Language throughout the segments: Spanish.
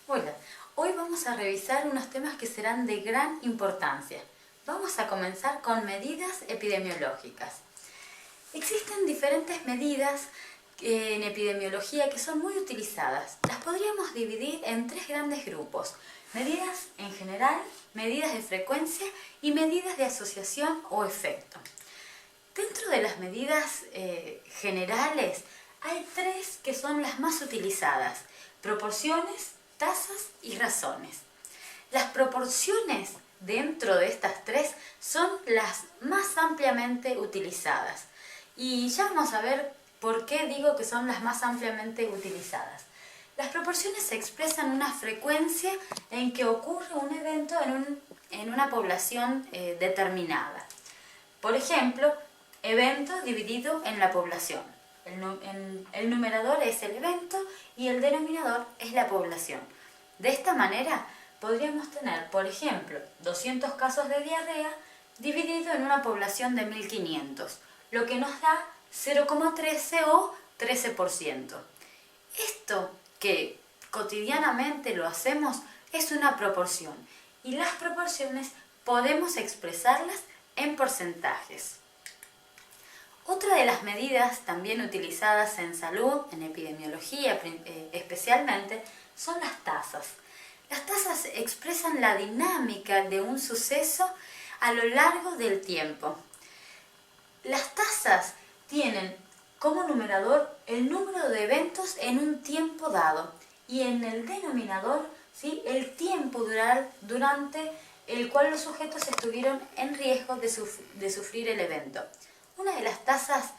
Hola, hoy vamos a revisar unos temas que serán de gran importancia. Vamos a comenzar con medidas epidemiológicas. Existen diferentes medidas en epidemiología que son muy utilizadas. Las podríamos dividir en tres grandes grupos: medidas en general, medidas de frecuencia y medidas de asociación o efecto. Dentro de las medidas generales hay tres que son las más utilizadas: proporciones, tasas y razones. Las proporciones dentro de estas tres son las más ampliamente utilizadas. Y ya vamos a ver por qué digo que son las más ampliamente utilizadas. Las proporciones expresan una frecuencia en que ocurre un evento en una población determinada. Por ejemplo, evento dividido en la población. El numerador es el evento y el denominador es la población. De esta manera podríamos tener, por ejemplo, 200 casos de diarrea dividido en una población de 1500, lo que nos da 0,13 o 13%. Esto que cotidianamente lo hacemos es una proporción, y las proporciones podemos expresarlas en porcentajes. Otra de las medidas también utilizadas en salud, en epidemiología especialmente, son las tasas. Las tasas expresan la dinámica de un suceso a lo largo del tiempo. Las tasas tienen como numerador el número de eventos en un tiempo dado y en el denominador, ¿sí?, el tiempo durante el cual los sujetos estuvieron en riesgo de sufrir el evento. Una de las tasas,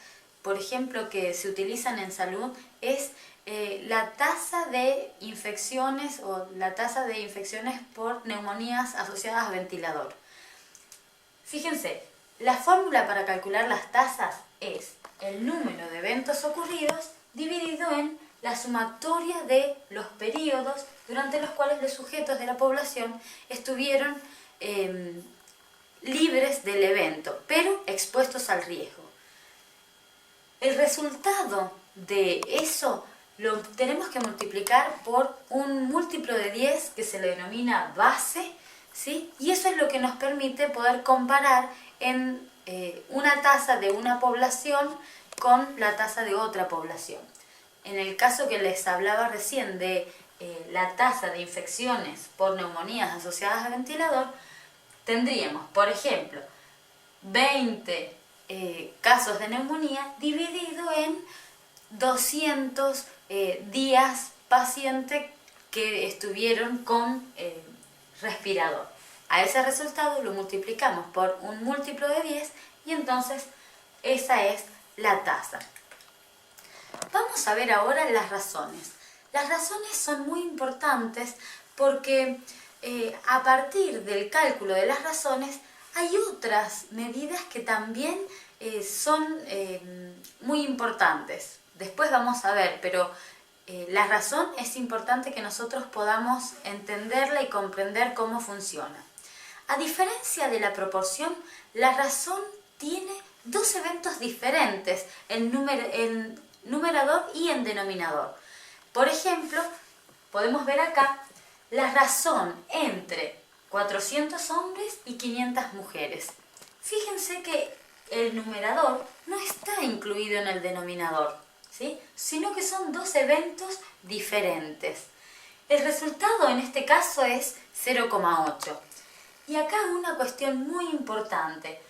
por ejemplo, que se utilizan en salud es la tasa de infecciones o la tasa de infecciones por neumonías asociadas a ventilador. Fíjense, la fórmula para calcular las tasas es el número de eventos ocurridos dividido en la sumatoria de los periodos durante los cuales los sujetos de la población estuvieron libres del evento, pero expuestos al riesgo. El resultado de eso lo tenemos que multiplicar por un múltiplo de 10 que se le denomina base, ¿sí? Y eso es lo que nos permite poder comparar en una tasa de una población con la tasa de otra población. En el caso que les hablaba recién de la tasa de infecciones por neumonías asociadas a ventilador, tendríamos, por ejemplo, 20 casos de neumonía dividido en 200 días paciente que estuvieron con respirador. A ese resultado lo multiplicamos por un múltiplo de 10 y entonces esa es la tasa. Vamos a ver ahora las razones. Las razones son muy importantes porque a partir del cálculo de las razones hay otras medidas que también son muy importantes. Después vamos a ver, pero la razón es importante que nosotros podamos entenderla y comprender cómo funciona. A diferencia de la proporción, la razón tiene dos eventos diferentes en numerador y en denominador. Por ejemplo, podemos ver acá la razón entre 400 hombres y 500 mujeres. Fíjense que el numerador no está incluido en el denominador, ¿sí?, sino que son dos eventos diferentes. El resultado en este caso es 0,8. Y acá una cuestión muy importante: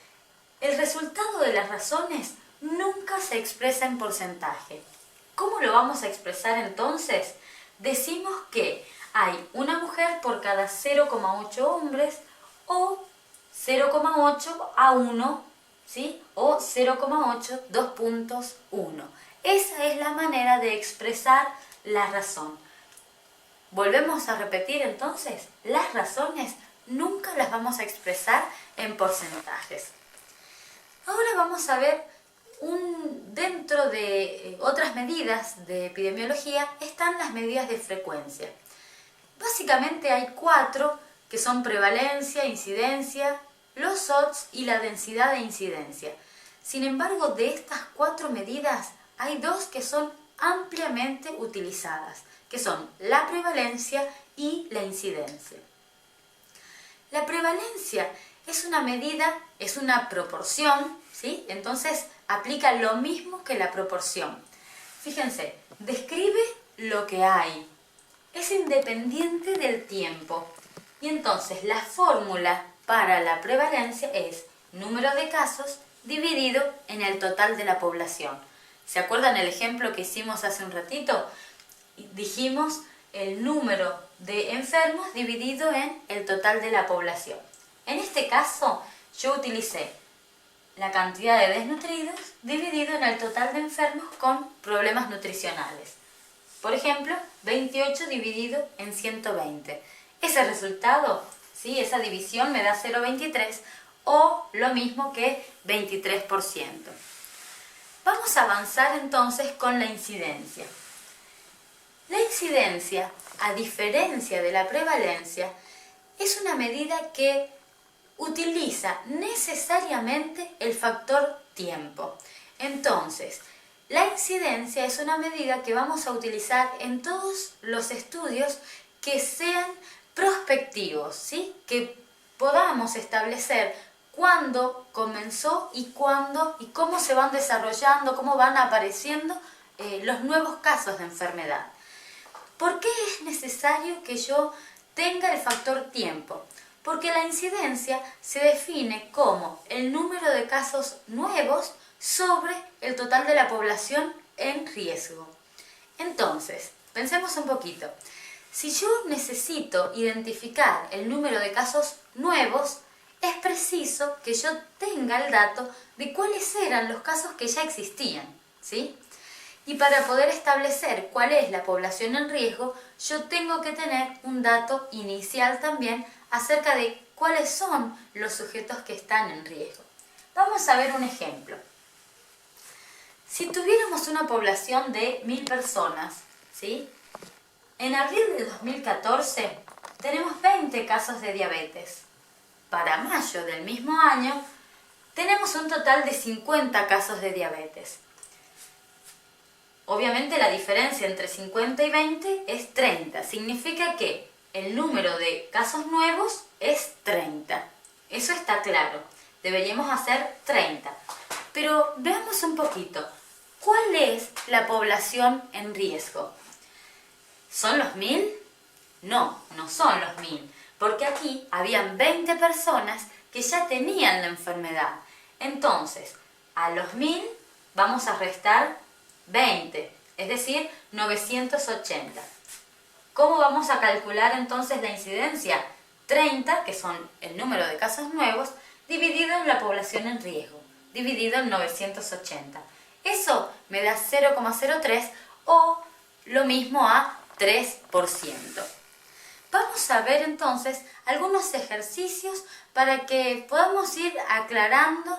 el resultado de las razones nunca se expresa en porcentaje. ¿Cómo lo vamos a expresar entonces? Decimos que hay una mujer por cada 0,8 hombres, o 0,8 a 1, ¿sí?, o 0,8 2.1. Esa es la manera de expresar la razón. Volvemos a repetir entonces, las razones nunca las vamos a expresar en porcentajes. Ahora vamos a ver, dentro de otras medidas de epidemiología están las medidas de frecuencia. Básicamente hay 4 que son prevalencia, incidencia, los odds y la densidad de incidencia. Sin embargo, de estas 4 medidas hay 2 que son ampliamente utilizadas, que son la prevalencia y la incidencia. La prevalencia es una medida, es una proporción, ¿sí? Entonces aplica lo mismo que la proporción. Fíjense, describe lo que hay, es independiente del tiempo. Y entonces la fórmula para la prevalencia es número de casos dividido en el total de la población. ¿Se acuerdan el ejemplo que hicimos hace un ratito? Dijimos el número de enfermos dividido en el total de la población. En este caso, yo utilicé la cantidad de desnutridos dividido en el total de enfermos con problemas nutricionales. Por ejemplo, 28 dividido en 120. Ese resultado, ¿sí? Esa división me da 0,23 o lo mismo que 23%. Vamos a avanzar entonces con la incidencia. La incidencia, a diferencia de la prevalencia, es una medida que utiliza necesariamente el factor tiempo. Entonces, la incidencia es una medida que vamos a utilizar en todos los estudios que sean prospectivos, ¿sí? Que podamos establecer cuándo comenzó y cuándo y cómo se van desarrollando, cómo van apareciendo los nuevos casos de enfermedad. ¿Por qué es necesario que yo tenga el factor tiempo? Porque la incidencia se define como el número de casos nuevos sobre el total de la población en riesgo. Entonces, pensemos un poquito. Si yo necesito identificar el número de casos nuevos, es preciso que yo tenga el dato de cuáles eran los casos que ya existían, ¿sí? Y para poder establecer cuál es la población en riesgo, yo tengo que tener un dato inicial también acerca de cuáles son los sujetos que están en riesgo. Vamos a ver un ejemplo. Si tuviéramos una población de 1000 personas, ¿sí? En abril de 2014 tenemos 20 casos de diabetes. Para mayo del mismo año tenemos un total de 50 casos de diabetes. Obviamente la diferencia entre 50 y 20 es 30. Significa que el número de casos nuevos es 30. Eso está claro. Deberíamos hacer 30. Pero veamos un poquito. ¿Cuál es la población en riesgo? ¿Son los 1000? No, no son los 1000. Porque aquí habían 20 personas que ya tenían la enfermedad. Entonces, a los 1000 vamos a restar 20, es decir, 980. ¿Cómo vamos a calcular entonces la incidencia? 30, que son el número de casos nuevos, dividido en la población en riesgo, dividido en 980. Eso me da 0,03 o lo mismo a 3%. Vamos a ver entonces algunos ejercicios para que podamos ir aclarando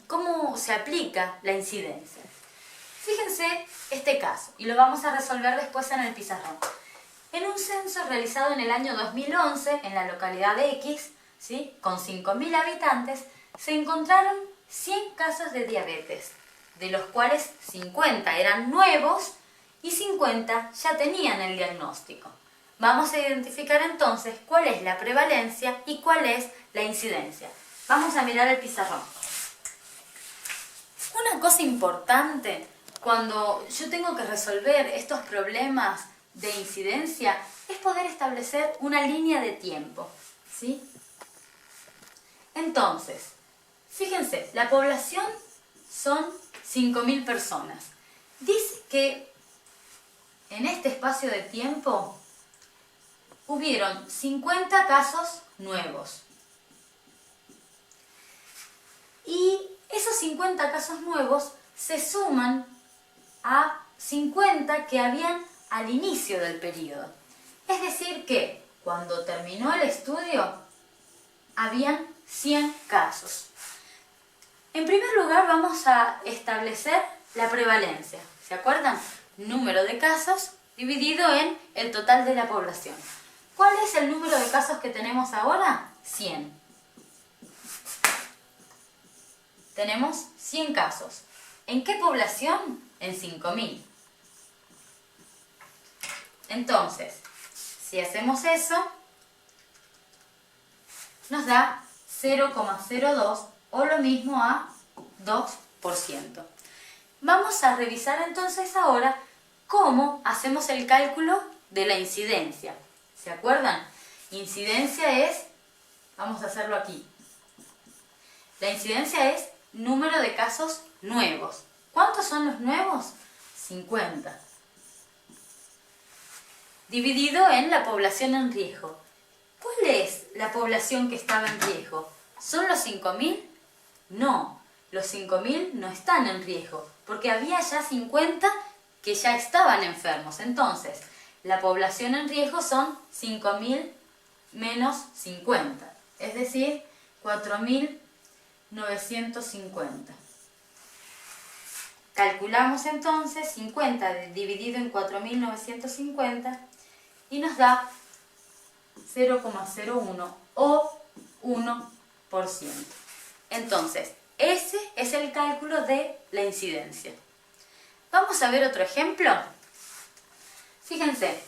cómo se aplica la incidencia. Fíjense este caso, y lo vamos a resolver después en el pizarrón. En un censo realizado en el año 2011, en la localidad de X, ¿sí? Con 5.000 habitantes, se encontraron 100 casos de diabetes, de los cuales 50 eran nuevos y 50 ya tenían el diagnóstico. Vamos a identificar entonces cuál es la prevalencia y cuál es la incidencia. Vamos a mirar el pizarrón. Una cosa importante cuando yo tengo que resolver estos problemas de incidencia es poder establecer una línea de tiempo, ¿sí? Entonces, fíjense, la población son 5.000 personas. Dice que en este espacio de tiempo hubieron 50 casos nuevos. Y esos 50 casos nuevos se suman a 50 que habían al inicio del periodo. Es decir que cuando terminó el estudio habían 100 casos. En primer lugar vamos a establecer la prevalencia. ¿Se acuerdan? Número de casos dividido en el total de la población. ¿Cuál es el número de casos que tenemos ahora? 100. Tenemos 100 casos. ¿En qué población? En 5.000. Entonces, si hacemos eso, nos da 0,02 o lo mismo a 2%. Vamos a revisar entonces ahora cómo hacemos el cálculo de la incidencia. ¿Se acuerdan? Incidencia es, vamos a hacerlo aquí. La incidencia es número de casos nuevos. ¿Cuántos son los nuevos? 50. Dividido en la población en riesgo. ¿Cuál es la población que estaba en riesgo? ¿Son los 5.000? No, los 5.000 no están en riesgo, porque había ya 50 que ya estaban enfermos. Entonces, la población en riesgo son 5.000 menos 50, es decir, 4.950. Calculamos entonces 50 dividido en 4.950 y nos da 0,01 o 1%. Entonces, ese es el cálculo de la incidencia. Vamos a ver otro ejemplo. Fíjense,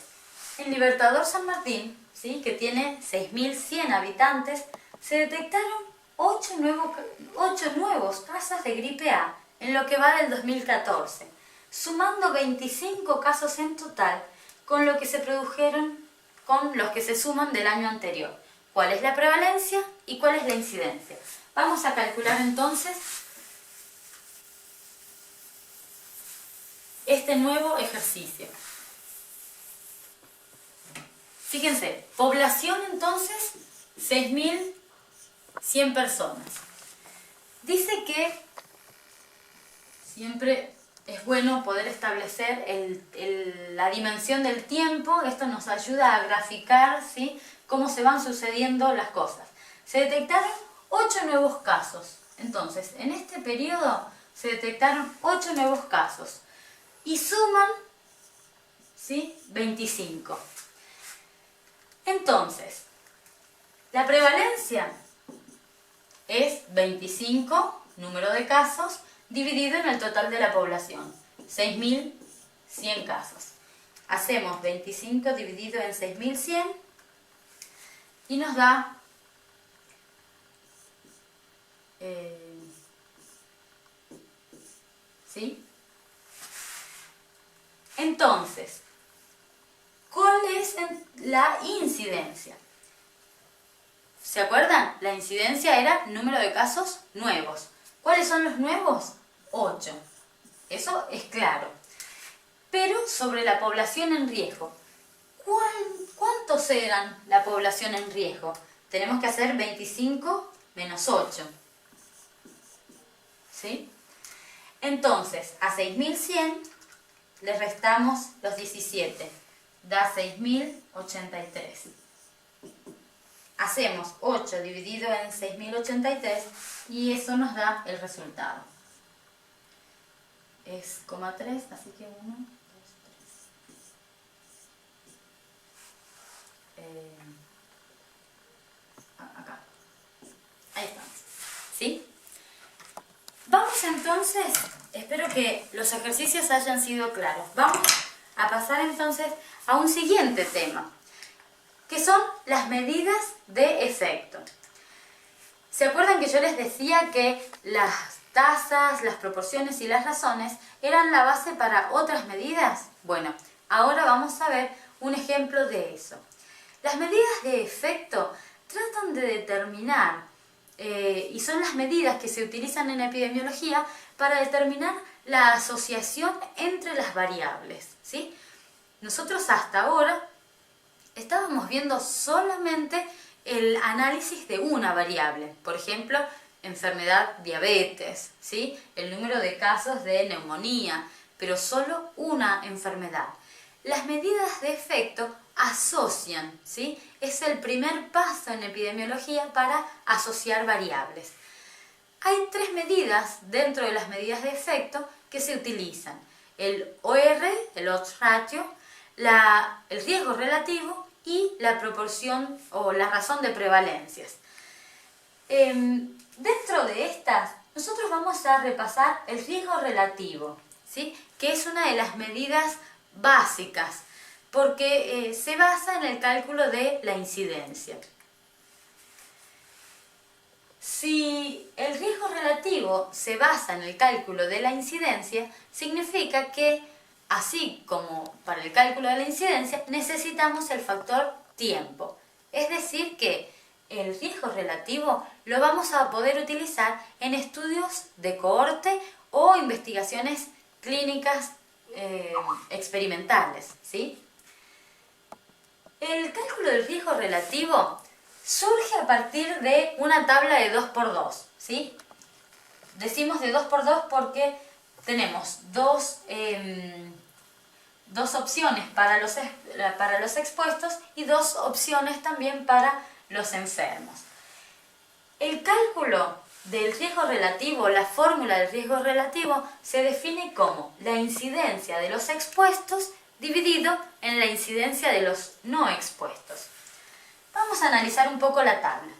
en Libertador San Martín, ¿sí?, que tiene 6.100 habitantes, se detectaron 8 nuevos casos de gripe A en lo que va del 2014, sumando 25 casos en total con los que se suman del año anterior. ¿Cuál es la prevalencia y cuál es la incidencia? Vamos a calcular entonces este nuevo ejercicio. Fíjense, población entonces 6.100 personas. Dice que siempre es bueno poder establecer la dimensión del tiempo. Esto nos ayuda a graficar, ¿sí?, cómo se van sucediendo las cosas. Se detectaron 8 nuevos casos. Entonces, en este periodo se detectaron 8 nuevos casos y suman, ¿sí?, 25. Entonces, la prevalencia es 25, número de casos, dividido en el total de la población, 6.100 casos. Hacemos 25 dividido en 6.100 y nos da ¿sí? Entonces, ¿cuál es la incidencia? ¿Se acuerdan? La incidencia era número de casos nuevos. ¿Cuáles son los nuevos? 8. Eso es claro. Pero sobre la población en riesgo, ¿cuántos eran la población en riesgo? Tenemos que hacer 25 menos 8. ¿Sí? Entonces, a 6.100 le restamos los 17. Da 6.083. Hacemos 8 dividido en 6.083 y eso nos da el resultado. Es 0,3, así que 1, 2, 3. Acá. Ahí estamos. ¿Sí? Vamos entonces, espero que los ejercicios hayan sido claros. Vamos a pasar entonces a un siguiente tema, que son las medidas de efecto. ¿Se acuerdan que yo les decía que las tasas, las proporciones y las razones eran la base para otras medidas? Bueno, ahora vamos a ver un ejemplo de eso. Las medidas de efecto tratan de determinar, y son las medidas que se utilizan en epidemiología para determinar la asociación entre las variables, ¿sí? Nosotros hasta ahora estábamos viendo solamente el análisis de una variable, por ejemplo, enfermedad, diabetes, ¿sí?, el número de casos de neumonía, pero solo una enfermedad. Las medidas de efecto asocian, ¿sí? Es el primer paso en epidemiología para asociar variables. Hay 3 medidas dentro de las medidas de efecto que se utilizan: el OR, el odds ratio, el riesgo relativo y la proporción o la razón de prevalencias. Dentro de estas, nosotros vamos a repasar el riesgo relativo, ¿sí?, que es una de las medidas básicas porque se basa en el cálculo de la incidencia. Si el riesgo relativo se basa en el cálculo de la incidencia, significa que, así como para el cálculo de la incidencia, necesitamos el factor tiempo. Es decir que el riesgo relativo lo vamos a poder utilizar en estudios de cohorte o investigaciones clínicas experimentales, ¿sí? El cálculo del riesgo relativo surge a partir de una tabla de 2×2, ¿sí? Decimos de 2×2 porque tenemos dos opciones para los expuestos y dos opciones también para los enfermos. El cálculo del riesgo relativo, la fórmula del riesgo relativo, se define como la incidencia de los expuestos dividido en la incidencia de los no expuestos. Vamos a analizar un poco la tabla.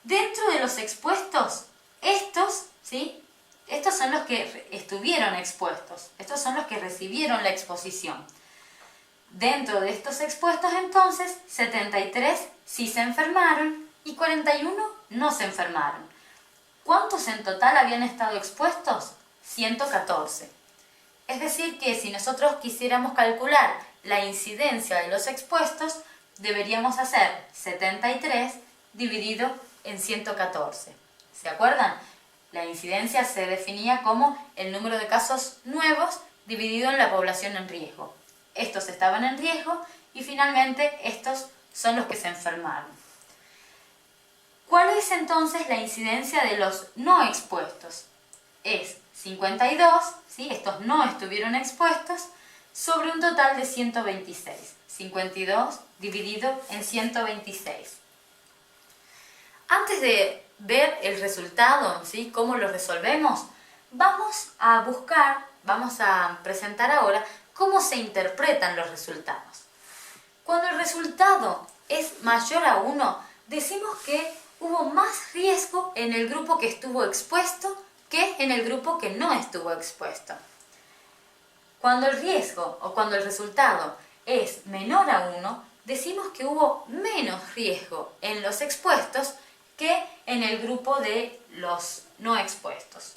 Dentro de los expuestos, estos, ¿sí? Estos son los que estuvieron expuestos, estos son los que recibieron la exposición. Dentro de estos expuestos, entonces, 73 sí se enfermaron y 41 no se enfermaron. ¿Cuántos en total habían estado expuestos? 114. Es decir que si nosotros quisiéramos calcular la incidencia de los expuestos, deberíamos hacer 73 dividido en 114. ¿Se acuerdan? La incidencia se definía como el número de casos nuevos dividido en la población en riesgo. Estos estaban en riesgo y finalmente estos son los que se enfermaron. ¿Cuál es entonces la incidencia de los no expuestos? Es 52, ¿sí? Estos no estuvieron expuestos, sobre un total de 126. 52 dividido en 126. Antes de ver el resultado, ¿sí? Cómo lo resolvemos, vamos a presentar ahora cómo se interpretan los resultados. Cuando el resultado es mayor a 1, decimos que hubo más riesgo en el grupo que estuvo expuesto que en el grupo que no estuvo expuesto. Cuando el riesgo o cuando el resultado es menor a 1, decimos que hubo menos riesgo en los expuestos que en el grupo de los no expuestos.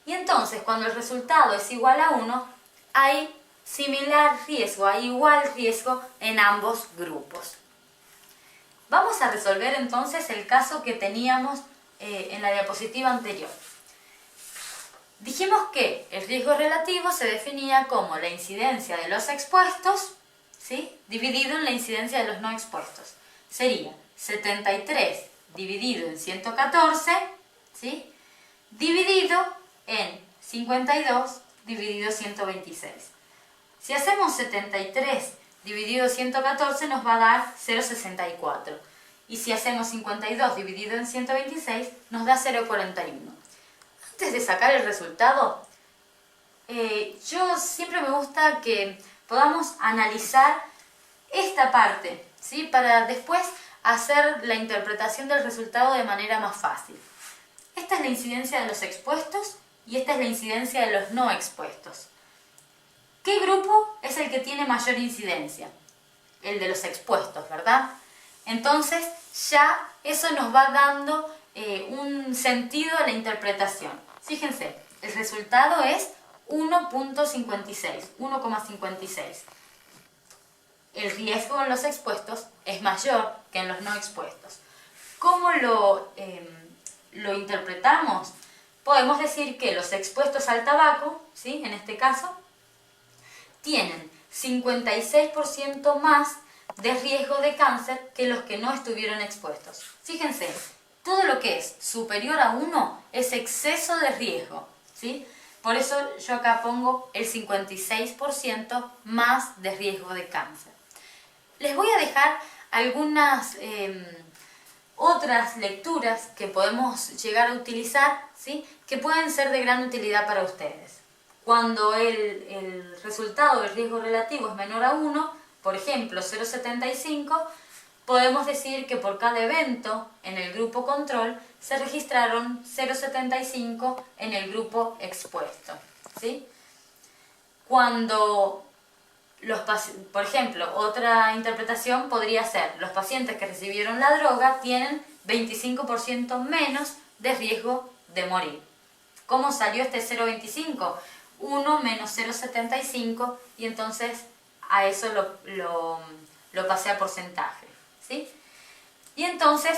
Y entonces, cuando el resultado es igual a 1, hay similar riesgo, hay igual riesgo en ambos grupos. Vamos a resolver entonces el caso que teníamos en la diapositiva anterior. Dijimos que el riesgo relativo se definía como la incidencia de los expuestos, ¿sí? Dividido en la incidencia de los no expuestos. Sería 73 dividido en 114, ¿sí? Dividido en 52 dividido 126. Si hacemos 73 dividido 114 nos va a dar 0,64. Y si hacemos 52 dividido en 126 nos da 0,41. Antes de sacar el resultado, yo siempre me gusta que podamos analizar esta parte, ¿sí? Para después hacer la interpretación del resultado de manera más fácil. Esta es la incidencia de los expuestos y esta es la incidencia de los no expuestos. ¿Qué grupo es el que tiene mayor incidencia? El de los expuestos, ¿verdad? Entonces ya eso nos va dando un sentido a la interpretación. Fíjense, el resultado es 1,56. El riesgo en los expuestos es mayor que en los no expuestos. ¿Cómo lo interpretamos? Podemos decir que los expuestos al tabaco, ¿sí? En este caso, tienen 56% más de riesgo de cáncer que los que no estuvieron expuestos. Fíjense, todo lo que es superior a 1 es exceso de riesgo, ¿sí? Por eso yo acá pongo el 56% más de riesgo de cáncer. Les voy a dejar algunas otras lecturas que podemos llegar a utilizar, ¿sí? Que pueden ser de gran utilidad para ustedes. Cuando el resultado del riesgo relativo es menor a 1, por ejemplo 0,75, podemos decir que por cada evento en el grupo control se registraron 0,75 en el grupo expuesto, ¿sí? Cuando por ejemplo, otra interpretación podría ser: los pacientes que recibieron la droga tienen 25% menos de riesgo de morir. ¿Cómo salió este 0,25? 1 menos 0,75, y entonces a eso lo pasé a porcentaje, ¿sí? Y entonces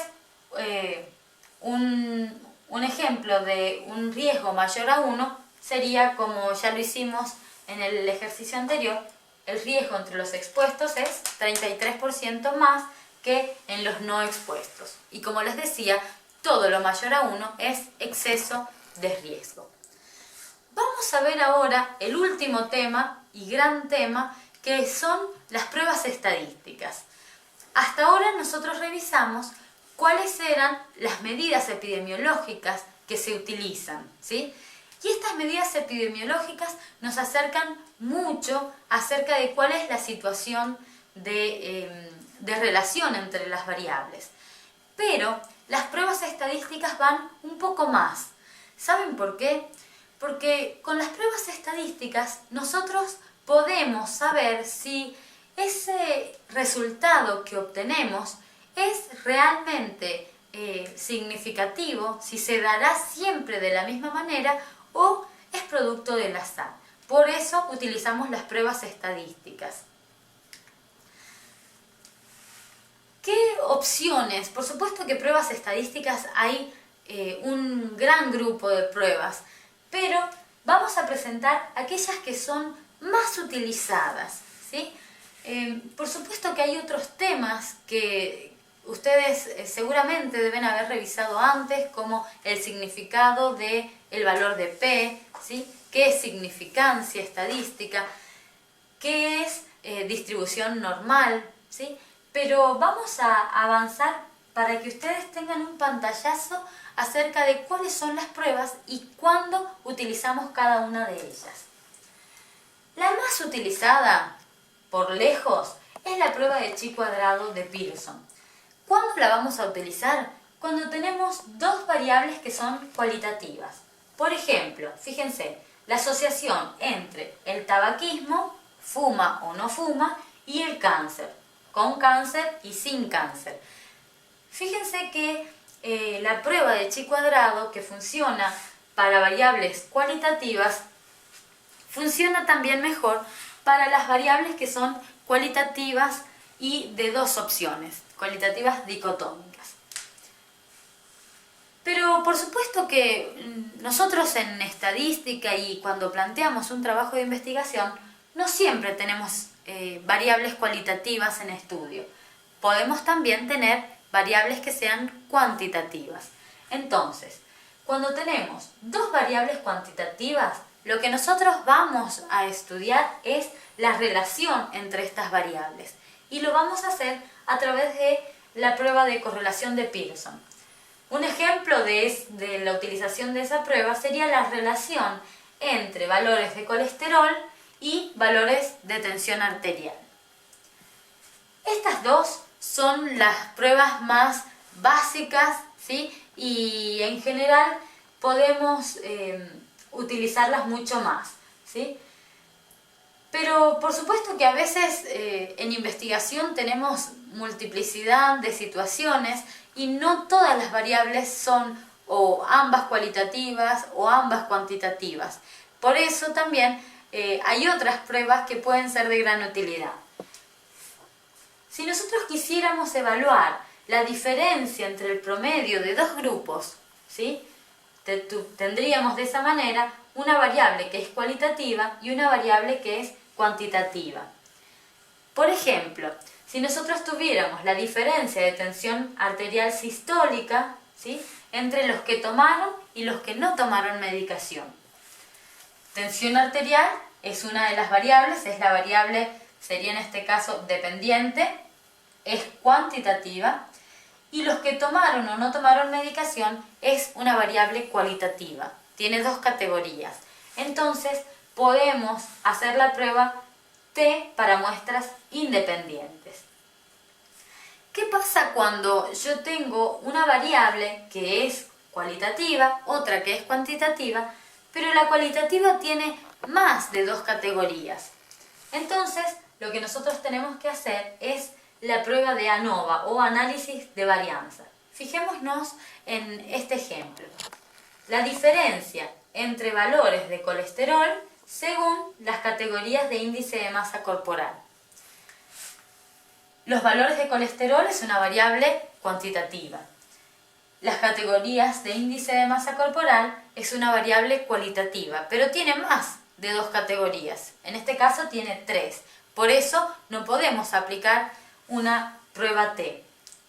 un ejemplo de un riesgo mayor a 1 sería, como ya lo hicimos en el ejercicio anterior, el riesgo entre los expuestos es 33% más que en los no expuestos. Y como les decía, todo lo mayor a 1 es exceso de riesgo. Vamos a ver ahora el último tema y gran tema, que son las pruebas estadísticas. Hasta ahora nosotros revisamos cuáles eran las medidas epidemiológicas que se utilizan, ¿sí? Y estas medidas epidemiológicas nos acercan mucho acerca de cuál es la situación de relación entre las variables. Pero las pruebas estadísticas van un poco más. ¿Saben por qué? Porque con las pruebas estadísticas nosotros podemos saber si ese resultado que obtenemos es realmente significativo, si se dará siempre de la misma manera o es producto del azar. Por eso utilizamos las pruebas estadísticas. ¿Qué opciones? Por supuesto que pruebas estadísticas hay un gran grupo de pruebas, pero vamos a presentar aquellas que son más utilizadas, ¿sí? Por supuesto que hay otros temas que ustedes seguramente deben haber revisado antes, como el significado del valor de P, ¿sí? ¿Qué es significancia estadística? ¿Qué es distribución normal? ¿Sí? Pero vamos a avanzar para que ustedes tengan un pantallazo acerca de cuáles son las pruebas y cuándo utilizamos cada una de ellas. La más utilizada, por lejos, es la prueba de chi cuadrado de Pearson. ¿Cuándo la vamos a utilizar? Cuando tenemos dos variables que son cualitativas. Por ejemplo, fíjense, la asociación entre el tabaquismo, fuma o no fuma, y el cáncer, con cáncer y sin cáncer. Fíjense que la prueba de chi cuadrado, que funciona para variables cualitativas, funciona también mejor para las variables que son cualitativas y de dos opciones, cualitativas dicotómicas. Pero por supuesto que nosotros en estadística y cuando planteamos un trabajo de investigación, no siempre tenemos variables cualitativas en estudio. Podemos también tener variables que sean cuantitativas. Entonces, cuando tenemos dos variables cuantitativas, lo que nosotros vamos a estudiar es la relación entre estas variables. Y lo vamos a hacer a través de la prueba de correlación de Pearson. Un ejemplo de la utilización de esa prueba sería la relación entre valores de colesterol y valores de tensión arterial. Estas dos son las pruebas más básicas, ¿sí? Y en general podemos utilizarlas mucho más, ¿sí? Pero por supuesto que a veces en investigación tenemos multiplicidad de situaciones y no todas las variables son o ambas cualitativas o ambas cuantitativas. Por eso también hay otras pruebas que pueden ser de gran utilidad. Si nosotros quisiéramos evaluar la diferencia entre el promedio de dos grupos, ¿sí? Tendríamos de esa manera una variable que es cualitativa y una variable que es cuantitativa. Por ejemplo, si nosotros tuviéramos la diferencia de tensión arterial sistólica, ¿sí? entre los que tomaron y los que no tomaron medicación. Tensión arterial es una de las variables, es la variable, sería en este caso dependiente, es cuantitativa, y los que tomaron o no tomaron medicación es una variable cualitativa, tiene dos categorías. Entonces podemos hacer la prueba T para muestras independientes. ¿Qué pasa cuando yo tengo una variable que es cualitativa, otra que es cuantitativa, pero la cualitativa tiene más de dos categorías? Entonces lo que nosotros tenemos que hacer es la prueba de ANOVA o análisis de varianza. Fijémonos en este ejemplo. La diferencia entre valores de colesterol según las categorías de índice de masa corporal. Los valores de colesterol es una variable cuantitativa. Las categorías de índice de masa corporal es una variable cualitativa, pero tiene más de 2 categorías. En este caso tiene 3. Por eso no podemos aplicar una prueba T.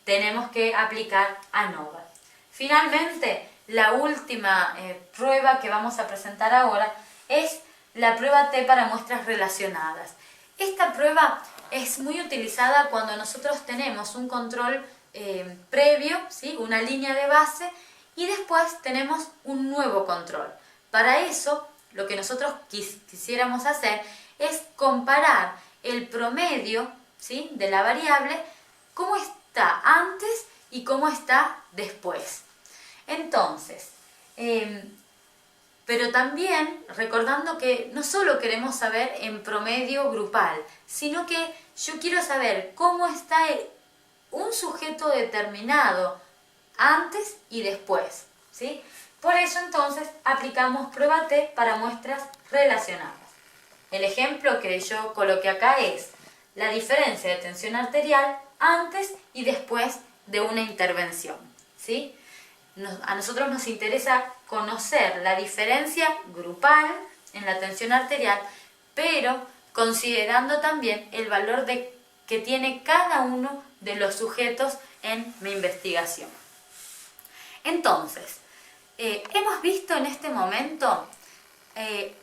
Tenemos que aplicar ANOVA. Finalmente, la última prueba que vamos a presentar ahora es la prueba T para muestras relacionadas. Esta prueba es muy utilizada cuando nosotros tenemos un control previo, ¿sí? Una línea de base, y después tenemos un nuevo control. Para eso, lo que nosotros quisiéramos hacer es comparar el promedio, ¿sí? De la variable, cómo está antes y cómo está después. Entonces, pero también recordando que no solo queremos saber en promedio grupal, sino que yo quiero saber cómo está un sujeto determinado antes y después, ¿sí? Por eso entonces aplicamos prueba T para muestras relacionadas. El ejemplo que yo coloqué acá es la diferencia de tensión arterial antes y después de una intervención, ¿sí? A nosotros nos interesa conocer la diferencia grupal en la tensión arterial, pero considerando también el valor que tiene cada uno de los sujetos en mi investigación. Entonces, hemos visto en este momento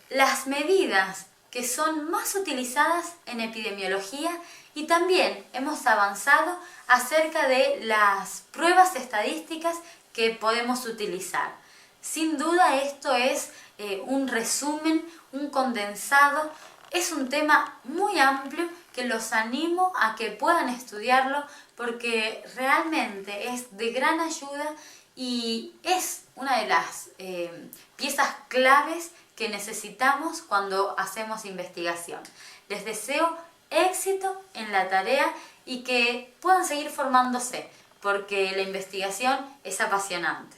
las medidas que son más utilizadas en epidemiología y también hemos avanzado acerca de las pruebas estadísticas que podemos utilizar. Sin duda esto es un resumen, un condensado, es un tema muy amplio que los animo a que puedan estudiarlo porque realmente es de gran ayuda y es una de las piezas claves que necesitamos cuando hacemos investigación. Les deseo éxito en la tarea y que puedan seguir formándose, porque la investigación es apasionante.